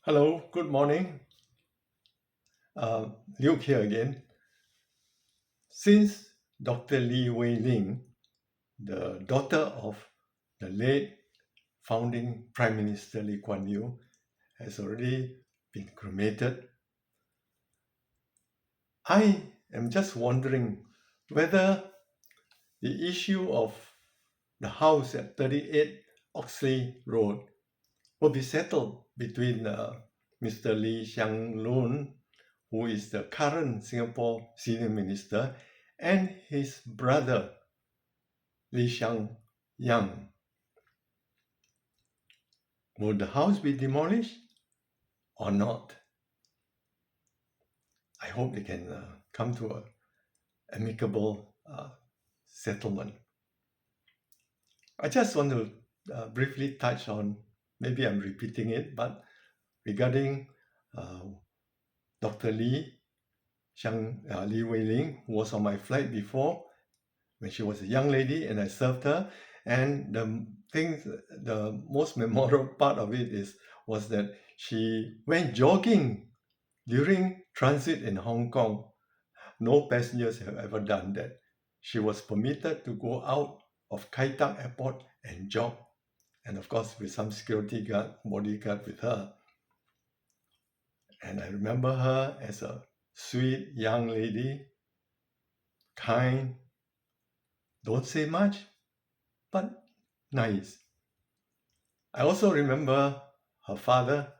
Hello, good morning. Luke here again. Since Dr. Lee Wei Ling, the daughter of the late founding Prime Minister Lee Kuan Yew, has already been cremated, I am just wondering whether the issue of the house at 38 Oxley Road will be settled between Mr. Lee Hsien Loong, who is the current Singapore Senior Minister, and his brother, Lee Hsien Yang. Will the house be demolished or not? I hope they can come to an amicable settlement. I just want to briefly touch on, maybe I'm repeating it, but regarding Dr. Lee Wei Ling, who was on my flight before when she was a young lady and I served her. And the most memorable part of it was that she went jogging during transit in Hong Kong. No passengers have ever done that. She was permitted to go out of Kai Tak Airport and jog, and of course with some bodyguard with her. And I remember her as a sweet young lady, kind, don't say much, but nice. I also remember her father,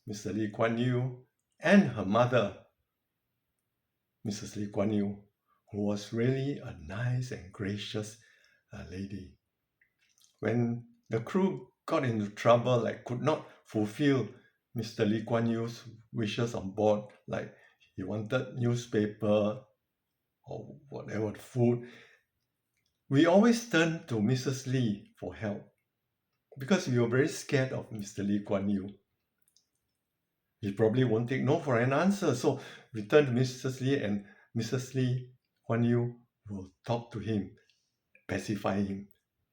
Mr. Lee Kuan Yew, and her mother, Mrs Lee Kuan Yew, who was really a nice and gracious lady. When the crew got into trouble, like could not fulfill Mr. Lee Kuan Yew's wishes on board, like he wanted newspaper or whatever food, we always turned to Mrs. Lee for help because we were very scared of Mr. Lee Kuan Yew. He probably won't take no for an answer. So we turn to Mrs. Lee, and Mrs. Lee Kuan Yew will talk to him, pacify him,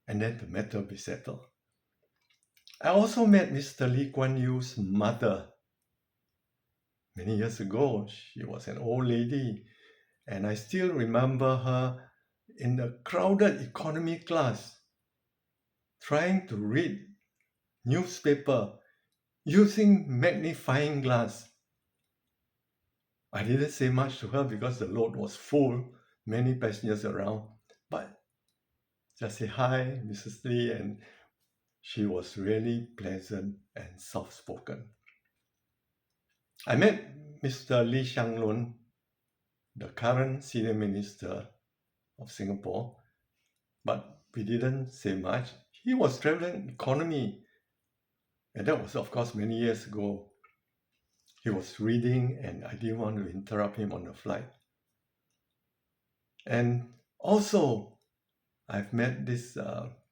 and then the matter will be settled. I also met Mr. Lee Kuan Yew's mother many years ago. She was an old lady, and I still remember her in the crowded economy class trying to read newspaper using magnifying glass. I didn't say much to her because the load was full, many passengers around, but just say hi, Mrs. Lee, and she was really pleasant and soft-spoken. I met Mr. Lee Hsien Loong, the current Senior Minister of Singapore, but we didn't say much. He was traveling economy, and that was, of course, many years ago. He was reading, and I didn't want to interrupt him on the flight. And also, I've met this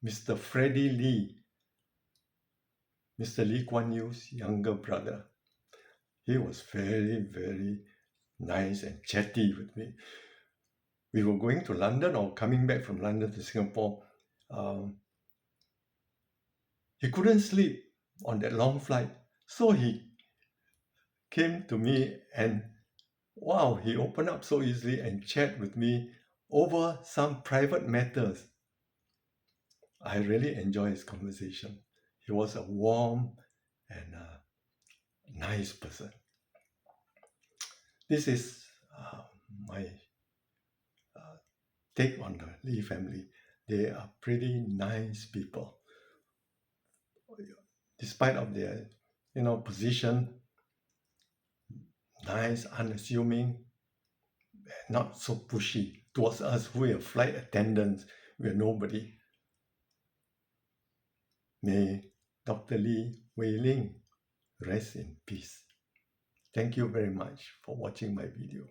Mr. Freddie Lee, Mr. Lee Kuan Yew's younger brother. He was very, very nice and chatty with me. We were going to London or coming back from London to Singapore. He couldn't sleep on that long flight, so he came to me and wow, he opened up so easily and chat with me over some private matters. I really enjoyed his conversation. He was a warm and nice person. This is my take on the Lee family. They are pretty nice people. Despite of their, position, nice, unassuming, not so pushy towards us who are flight attendants. We are nobody. May Dr. Lee Wei Ling rest in peace. Thank you very much for watching my video.